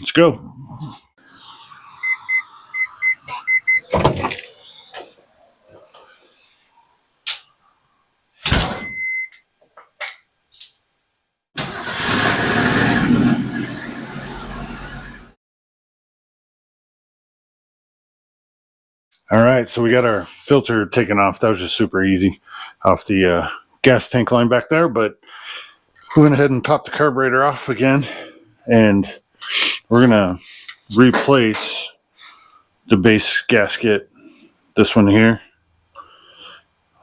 Let's go. All right, so we got our filter taken off. That was just super easy off the gas tank line back there, but we went ahead and popped the carburetor off again, and we're gonna replace the base gasket, this one here,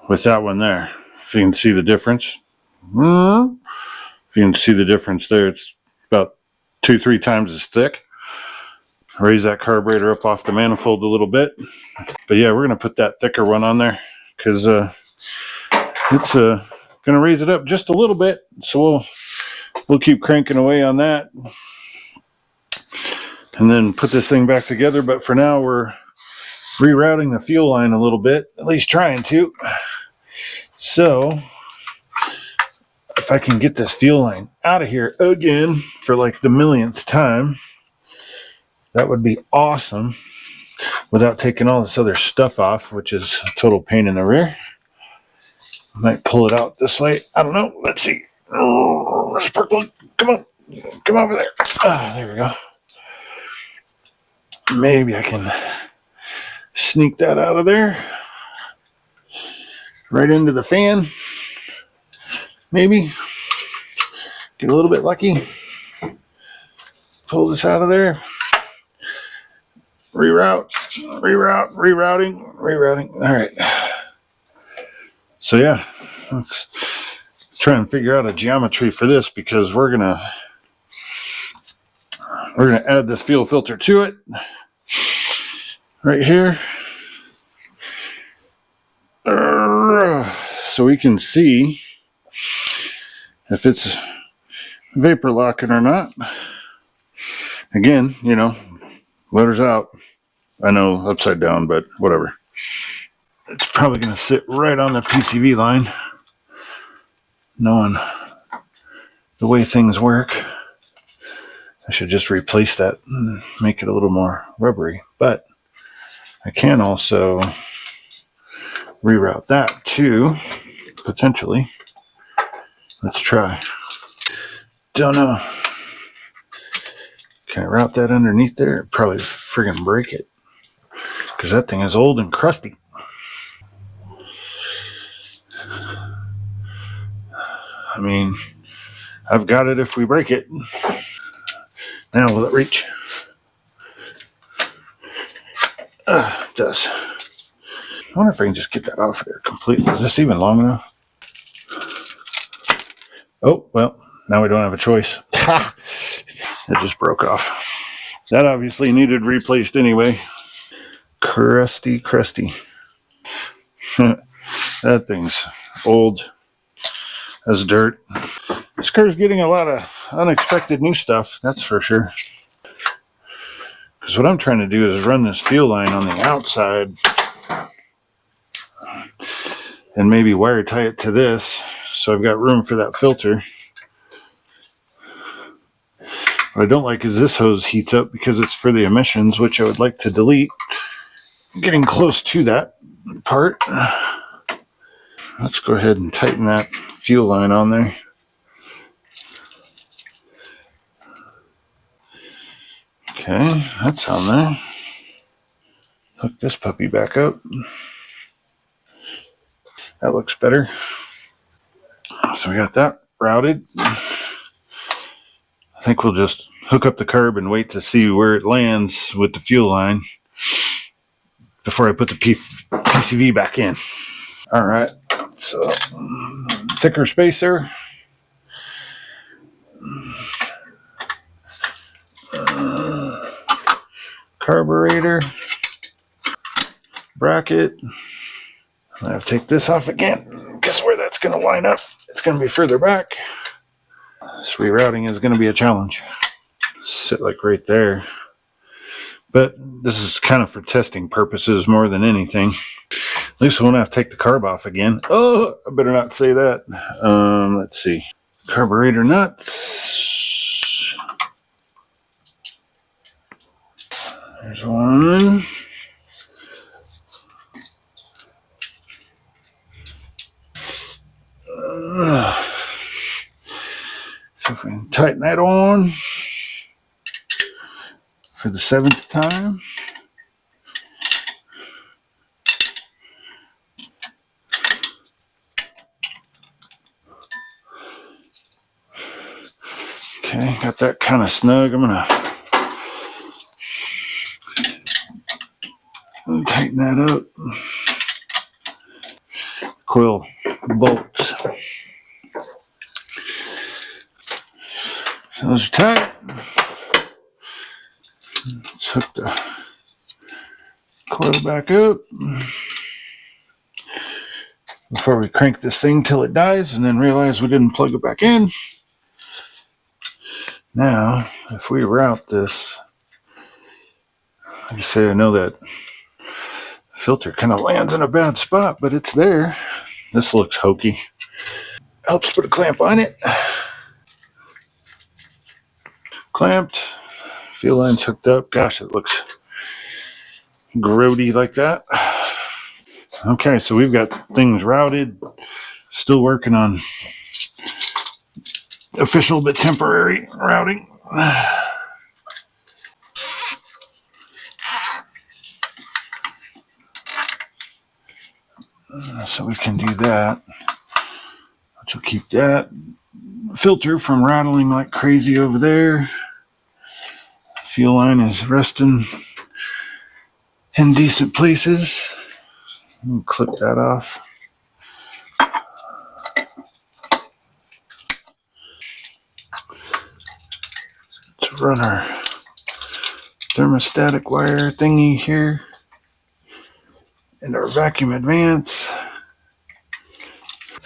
with that one there. If you can see the difference. If you can see the difference there, it's about 2-3 times as thick. Raise that carburetor up off the manifold a little bit. But yeah, we're going to put that thicker one on there because it's going to raise it up just a little bit. So we'll keep cranking away on that and then put this thing back together. But for now, we're rerouting the fuel line a little bit, at least trying to. So if I can get this fuel line out of here again for like the millionth time, that would be awesome, without taking all this other stuff off, which is a total pain in the rear. I might pull it out this way. I don't know. Let's see. Oh, sparkle. Come on. Come over there. Ah, there we go. Maybe I can sneak that out of there. Right into the fan. Maybe. Get a little bit lucky. Pull this out of there. Rerouting. All right. So yeah, let's try and figure out a geometry for this, because we're gonna add this fuel filter to it right here, so we can see if it's vapor locking or not. Again, you know, letters out. I know upside down, but whatever. It's probably going to sit right on the PCV line, knowing the way things work. I should just replace that and make it a little more rubbery. But I can also reroute that too, potentially. Let's try. Don't know. Can I route that underneath there? Probably friggin' break it, because that thing is old and crusty. I mean, I've got it if we break it. Now will it reach? It does. I wonder if I can just get that off of there completely. Is this even long enough? Oh, well, now we don't have a choice. It just broke off. That obviously needed replaced anyway. Crusty. That thing's old as dirt. This car's getting a lot of unexpected new stuff, that's for sure. Because what I'm trying to do is run this fuel line on the outside and maybe wire tie it to this, so I've got room for that filter. What I don't like is this hose heats up because it's for the emissions, which I would like to delete. I'm getting close to that part. Let's go ahead and tighten that fuel line on there. Okay, that's on there. Hook this puppy back up. That looks better. So we got that routed. I think we'll just hook up the carb and wait to see where it lands with the fuel line before I put the PCV back in. All right, so thicker spacer. Carburetor. Bracket. I have to take this off again. Guess where that's going to line up? It's going to be further back. This rerouting is going to be a challenge. Sit like right there. But this is kind of for testing purposes more than anything. At least we won't have to take the carb off again. Oh, I better not say that. Let's see. Carburetor nuts. There's one. So if we can tighten that on for the 7th time. Okay, got that kind of snug. I'm gonna tighten that up. Coil bolts. So those are tight. Let's hook the coil back up before we crank this thing till it dies and then realize we didn't plug it back in. Now, if we route this, like I say, I know that filter kind of lands in a bad spot, but it's there. This looks hokey. Helps put a clamp on it. Clamped. Fuel line's hooked up. Gosh, it looks grody like that. Okay, so we've got things routed. Still working on official but temporary routing. So we can do that, which will keep that filter from rattling like crazy over there. Fuel line is resting in decent places. Clip that off. Let's run our thermostatic wire thingy here and our vacuum advance.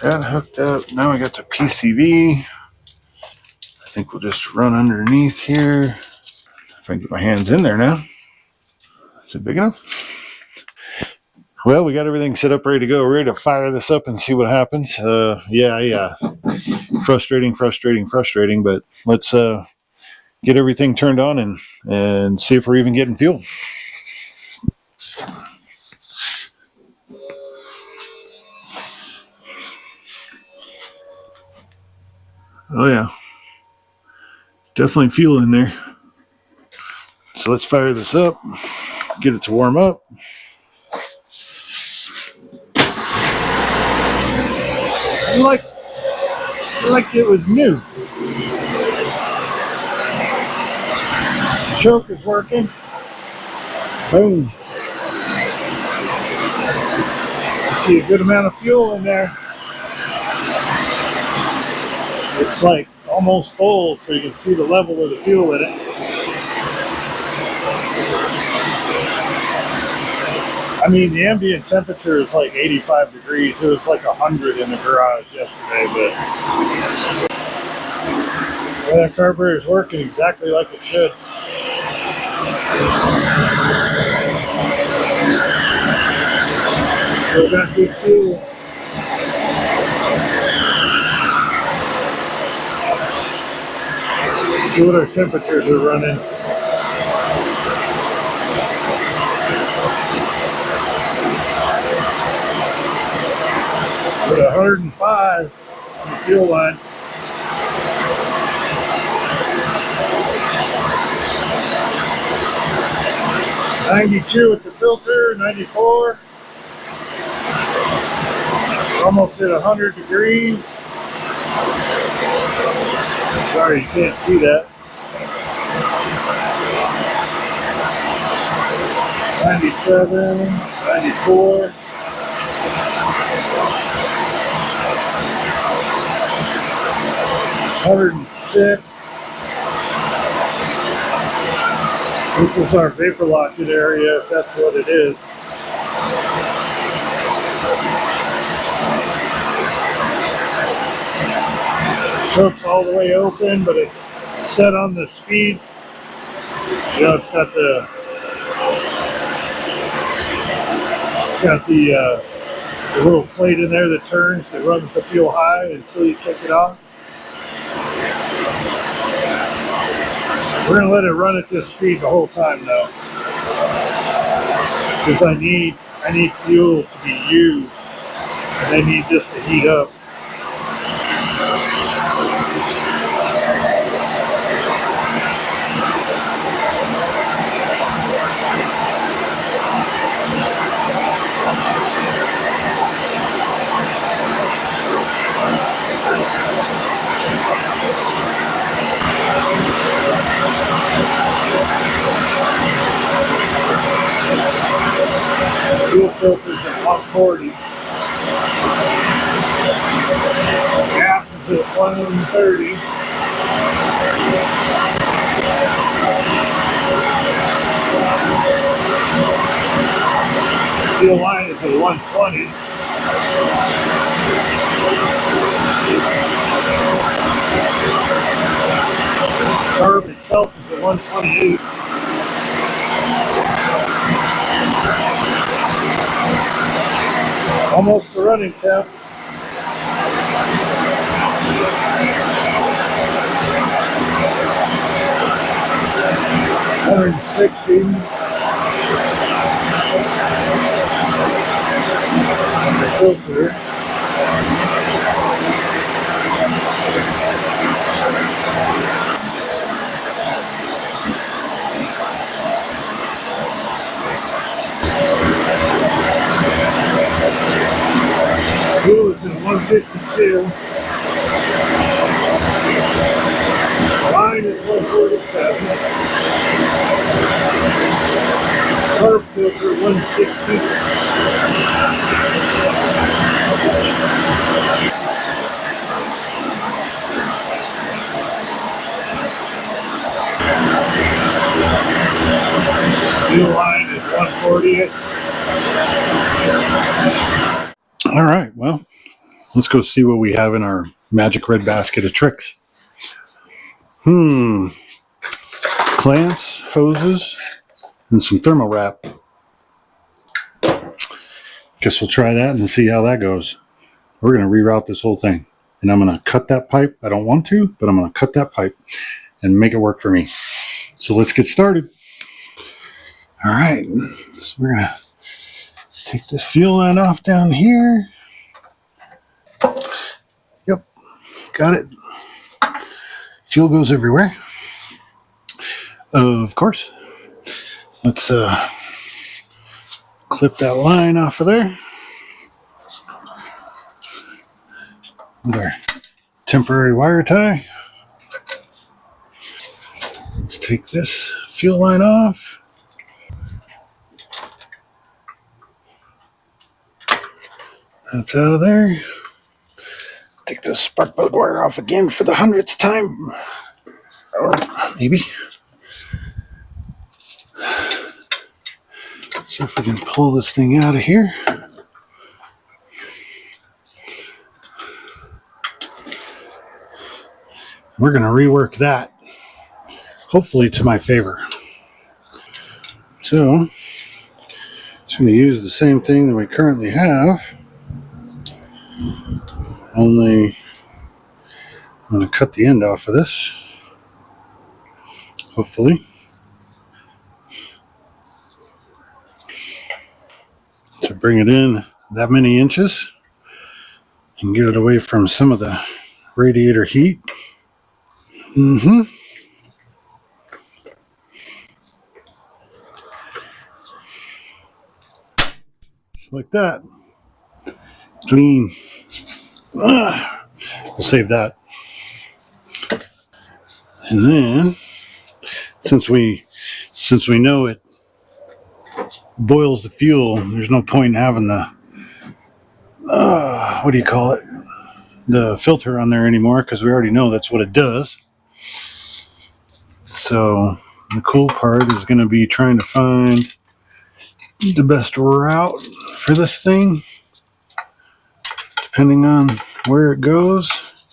That hooked up. Now we got the PCV. I think we'll just run underneath here. If I can get my hands in there now. Is it big enough? Well, we got everything set up, ready to go. We're ready to fire this up and see what happens. Yeah. Frustrating, but let's get everything turned on and see if we're even getting fuel. Oh yeah, definitely fuel in there. So let's fire this up, get it to warm up. Like it was new. Choke is working. Boom. See a good amount of fuel in there. It's like almost full, so you can see the level of the fuel in it. I mean, the ambient temperature is like 85 degrees. It was like 100 in the garage yesterday, but that carburetor is working exactly like it should. So we got good fuel. See what our temperatures are running. We're at 105 on the fuel line. .92 at the filter, 94. Almost at 100 degrees. Sorry, you can't see that. 97, 94. 106. This is our vapor locket area, if that's what it is. Choke's all the way open, but it's set on the speed. You know, it's got the little plate in there that turns, that runs the fuel high until you kick it off. We're going to let it run at this speed the whole time though. because I need fuel to be used, and I need this to heat up. Fuel filters at 140. Gas is at 130. Fuel line is at 120. Carb itself is at 128. Almost the running temp. 160. Filter. Fuel is at 152. Line is 147. Carb filter 160. Fuel line is 140. All right, well, let's go see what we have in our magic red basket of tricks. Clamps, hoses, and some thermal wrap. Guess we'll try that and see how that goes. We're going to reroute this whole thing. And I'm going to cut that pipe. I don't want to, but I'm going to cut that pipe and make it work for me. So let's get started. All right, so we're going to take this fuel line off down here. Yep, got it. Fuel goes everywhere. Of course. Let's clip that line off of there with our temporary wire tie. Let's take this fuel line off. That's out of there. Take this spark plug wire off again for the 100th time. Or maybe. See if we can pull this thing out of here. We're going to rework that, hopefully to my favor. So, just going to use the same thing that we currently have, only I'm going to cut the end off of this, hopefully. To bring it in that many inches and get it away from some of the radiator heat. Just like that. Clean. We'll save that. And then, since we know it boils the fuel, there's no point in having the what do you call it, the filter on there anymore, because we already know that's what it does. So the cool part is going to be trying to find the best route for this thing, depending on where it goes.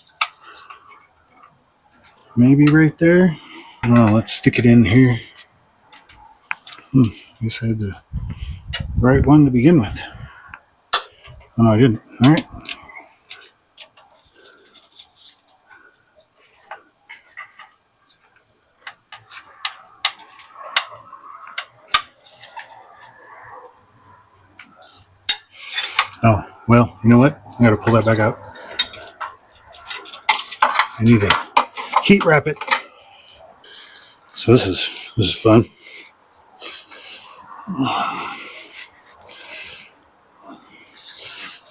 Maybe right there. Well, let's stick it in here. I guess I had the right one to begin with. Oh, no, I didn't. All right. Oh, well, you know what? I gotta pull that back out. I need to heat wrap it. So this is fun.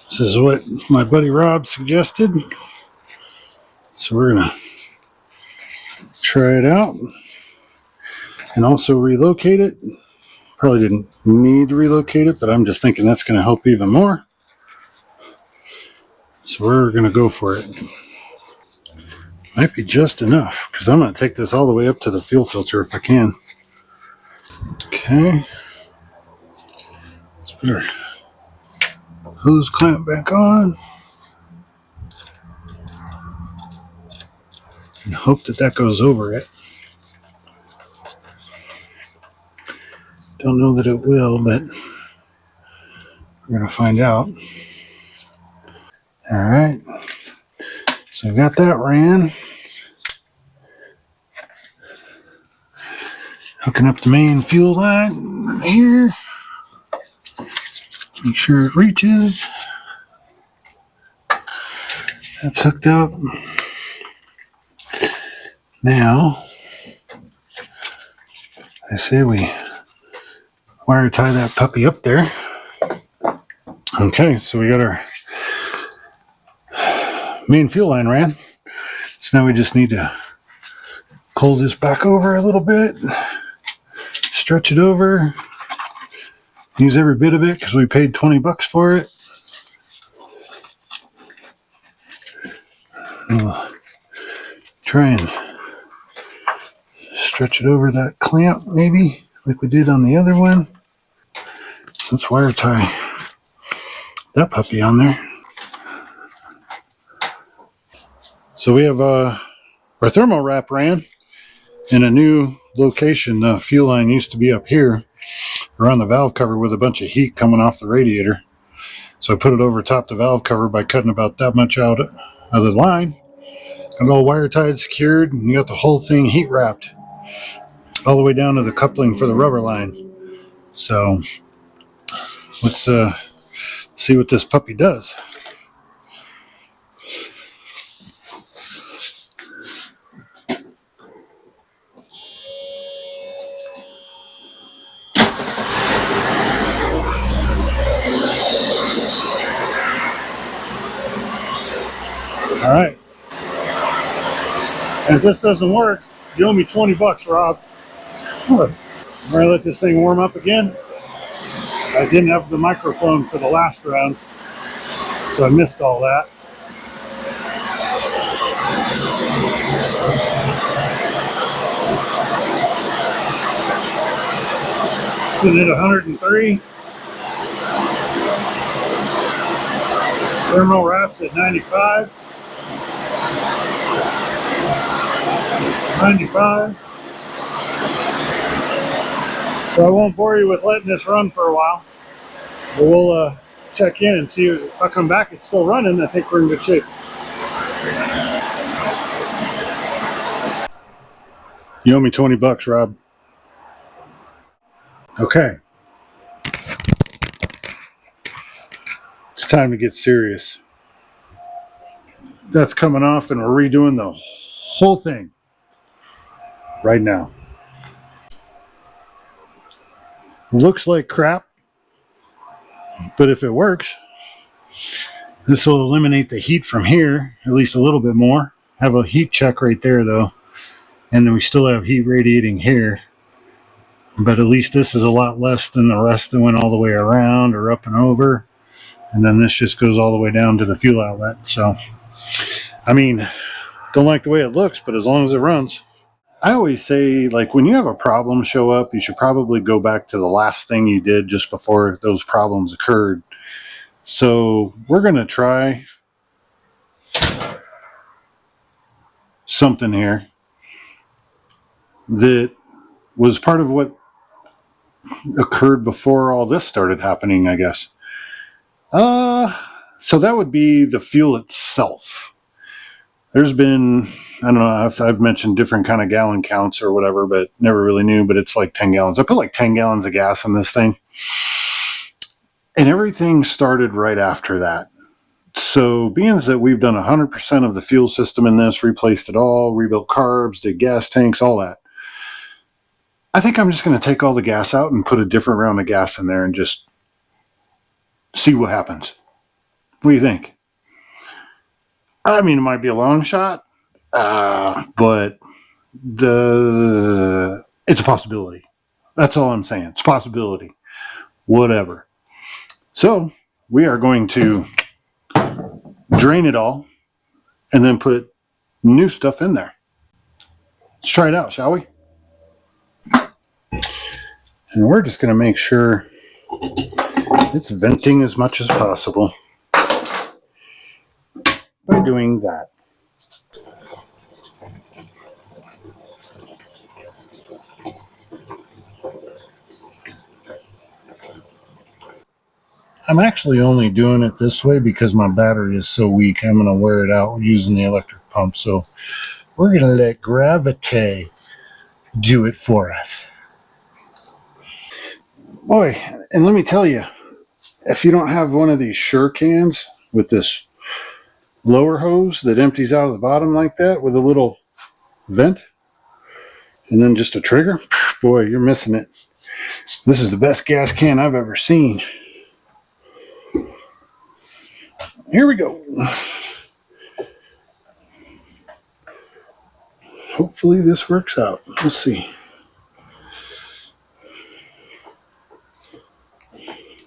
This is what my buddy Rob suggested. So we're gonna try it out and also relocate it. Probably didn't need to relocate it, but I'm just thinking that's gonna help even more. So we're gonna go for it. Might be just enough, because I'm gonna take this all the way up to the fuel filter if I can. Okay. Let's put our hose clamp back on. And hope that that goes over it. Don't know that it will, but we're going to find out. All right. So I got that ran. Hooking up the main fuel line here. Make sure it reaches. That's hooked up. Now, I say we wire tie that puppy up there. Okay, so we got our main fuel line ran. So now we just need to pull this back over a little bit, stretch it over, use every bit of it because we paid $20 for it. We'll try and stretch it over that clamp maybe like we did on the other one. So let's wire tie that puppy on there. So we have our thermal wrap ran in a new location. The fuel line used to be up here around the valve cover with a bunch of heat coming off the radiator. So I put it over top the valve cover by cutting about that much out of the line. Got it all wire tied, secured, and you got the whole thing heat wrapped all the way down to the coupling for the rubber line. So let's see what this puppy does. All right. And if this doesn't work, you owe me $20, Rob. We're gonna let this thing warm up again. I didn't have the microphone for the last round, so I missed all that. Sitting at 103. Thermal wraps at 95. 95. So I won't bore you with letting this run for a while. But we'll check in and see if I come back it's still running. I think we're in good shape. You owe me $20, Rob. Okay. It's time to get serious. That's coming off and we're redoing the whole thing right now. Looks like crap, but if it works, this will eliminate the heat from here, at least a little bit more. Have a heat check right there though, and then we still have heat radiating here, but at least this is a lot less than the rest that went all the way around or up and over, and then this just goes all the way down to the fuel outlet. So I mean, don't like the way it looks, but as long as it runs. I always say, like, when you have a problem show up, you should probably go back to the last thing you did just before those problems occurred. So we're going to try something here that was part of what occurred before all this started happening, I guess. So that would be the fuel itself. There's been, I don't know if I've mentioned different kind of gallon counts or whatever, but never really knew, but it's like 10 gallons. I put like 10 gallons of gas in this thing. And everything started right after that. So being that we've done 100% of the fuel system in this, replaced it all, rebuilt carbs, did gas tanks, all that, I think I'm just going to take all the gas out and put a different round of gas in there and just see what happens. What do you think? I mean, it might be a long shot, but it's a possibility. That's all I'm saying. It's a possibility. Whatever. So we are going to drain it all and then put new stuff in there. Let's try it out, shall we? And we're just going to make sure it's venting as much as possible by doing that. I'm actually only doing it this way because my battery is so weak. I'm going to wear it out using the electric pump. So we're going to let gravity do it for us. Boy, and let me tell you, if you don't have one of these Sure cans with this lower hose that empties out of the bottom like that with a little vent and then just a trigger, boy, you're missing it. This is the best gas can I've ever seen. Here we go. Hopefully this works out. We'll see.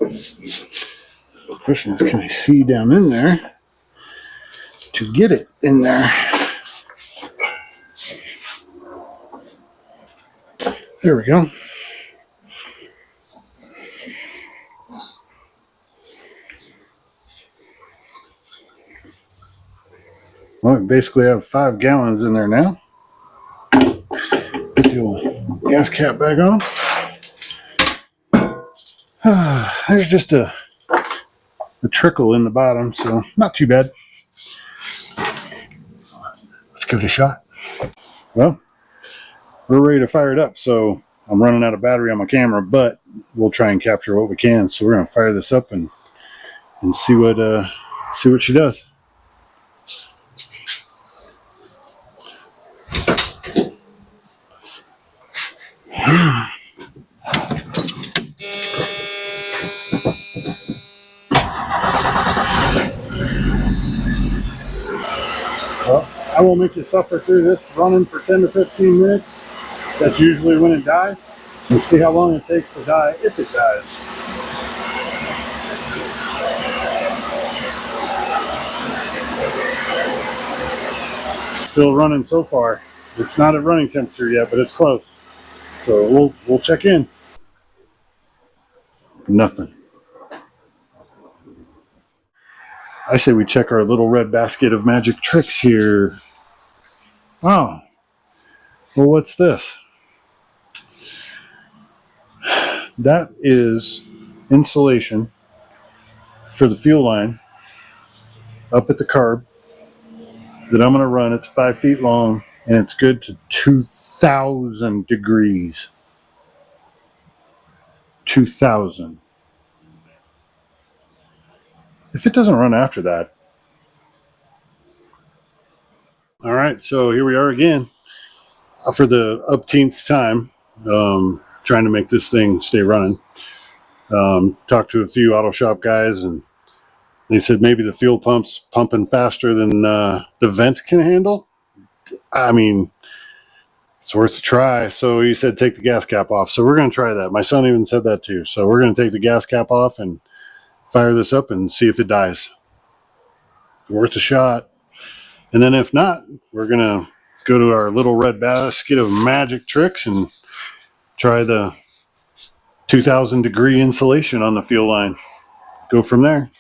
The question is, can I see down in there to get it in there? There we go. Well, we basically have 5 gallons in there now. Put the old gas cap back on. There's just a trickle in the bottom, so not too bad. Let's give it a shot. Well, we're ready to fire it up, so I'm running out of battery on my camera, but we'll try and capture what we can. So we're going to fire this up and see what she does. Well, I will make you suffer through this running for 10 to 15 minutes. That's usually when it dies. We'll see how long it takes to die, if it dies. Still running so far. It's not at running temperature yet, but it's close. So we'll check in. Nothing. I say we check our little red basket of magic tricks here. Oh. Well, what's this? That is insulation for the fuel line up at the carb that I'm going to run. It's 5 feet long and it's good to 2,000 degrees. 2,000. If it doesn't run after that. All right, so here we are again for the upteenth time, trying to make this thing stay running. Talked to a few auto shop guys, and they said maybe the fuel pump's pumping faster than the vent can handle. I mean, it's worth a try. So he said take the gas cap off. So we're going to try that. My son even said that too. So we're going to take the gas cap off and fire this up and see if it dies. Worth a shot. And then if not, we're going to go to our little red basket of magic tricks and try the 2,000 degree insulation on the fuel line. Go from there.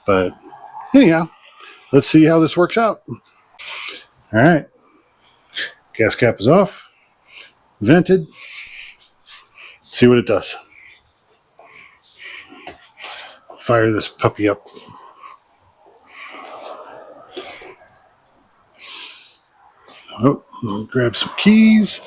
But anyhow, let's see how this works out. All right. Gas cap is off. Vented. See what it does. Fire this puppy up. Oh, we'll grab some keys.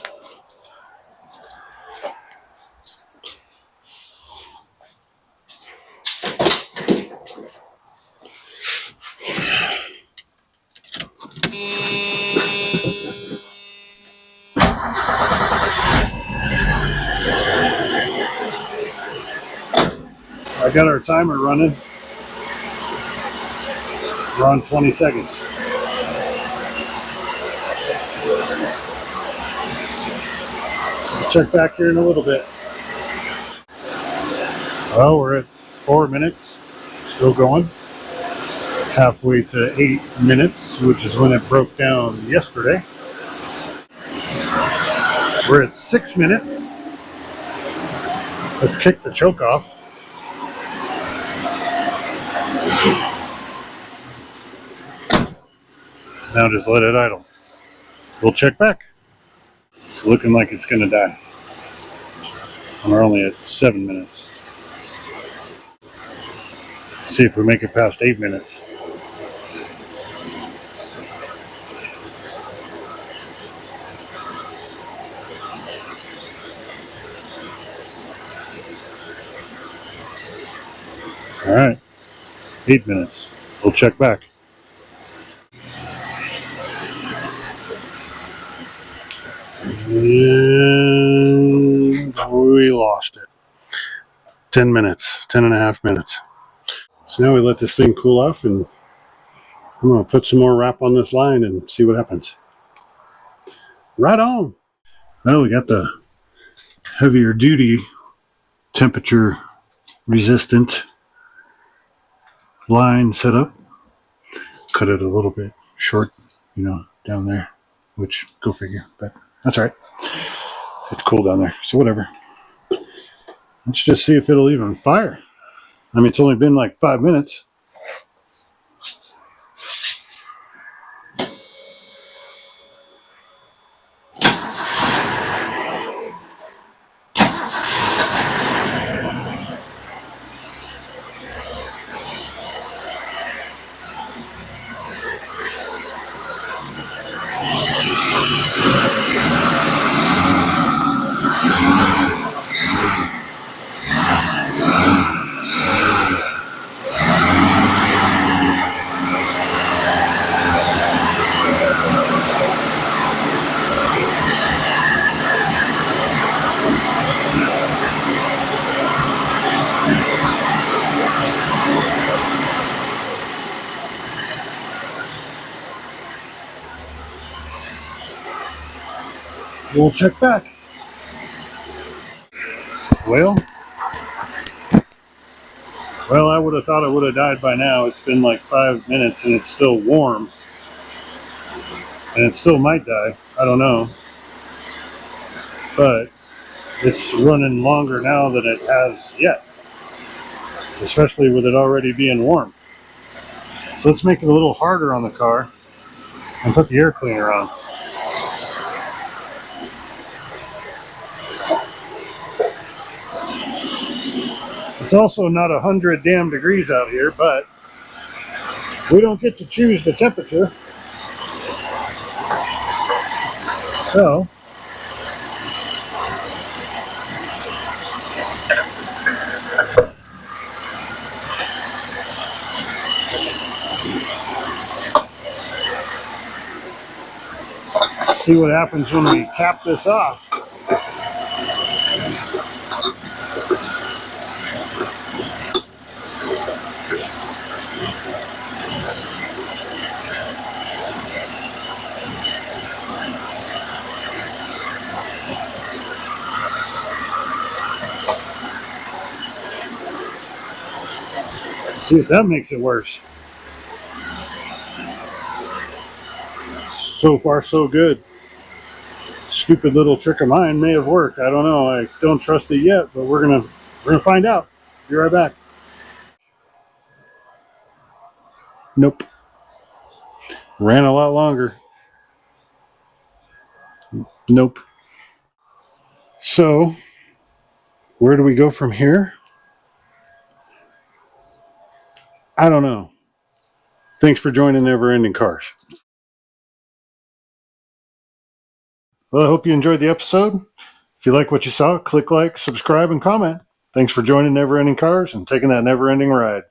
I got our timer running. We're on 20 seconds. I'll check back here in a little bit. Well, we're at 4 minutes. Still going. Halfway to 8 minutes, which is when it broke down yesterday. We're at 6 minutes. Let's kick the choke off. Now just let it idle. We'll check back. It's looking like it's going to die. And we're only at 7 minutes. See if we make it past 8 minutes. All right, 8 minutes. We'll check back. And we lost it. 10 minutes, 10.5 minutes. So now we let this thing cool off, and I'm going to put some more wrap on this line and see what happens. Right on. Well, we got the heavier duty, temperature resistant line set up. Cut it a little bit short, down there, which go figure, but that's all right. It's cool down there, so whatever. Let's just see if it'll even fire. I mean, it's only been like 5 minutes. We'll check back. Well, I would have thought it would have died by now. It's been like 5 minutes and it's still warm. And it still might die. I don't know. But it's running longer now than it has yet. Especially with it already being warm. So let's make it a little harder on the car and put the air cleaner on. It's also not 100 damn degrees out here, but we don't get to choose the temperature. So, see what happens when we cap this off. See if that makes it worse. So far, so good. Stupid little trick of mine may have worked. I don't know. I don't trust it yet, but we're gonna find out. Be right back. Nope. Ran a lot longer. Nope. So, where do we go from here? I don't know. Thanks for joining Never Ending Cars. Well, I hope you enjoyed the episode. If you like what you saw, click like, subscribe, and comment. Thanks for joining Never Ending Cars and taking that never-ending ride.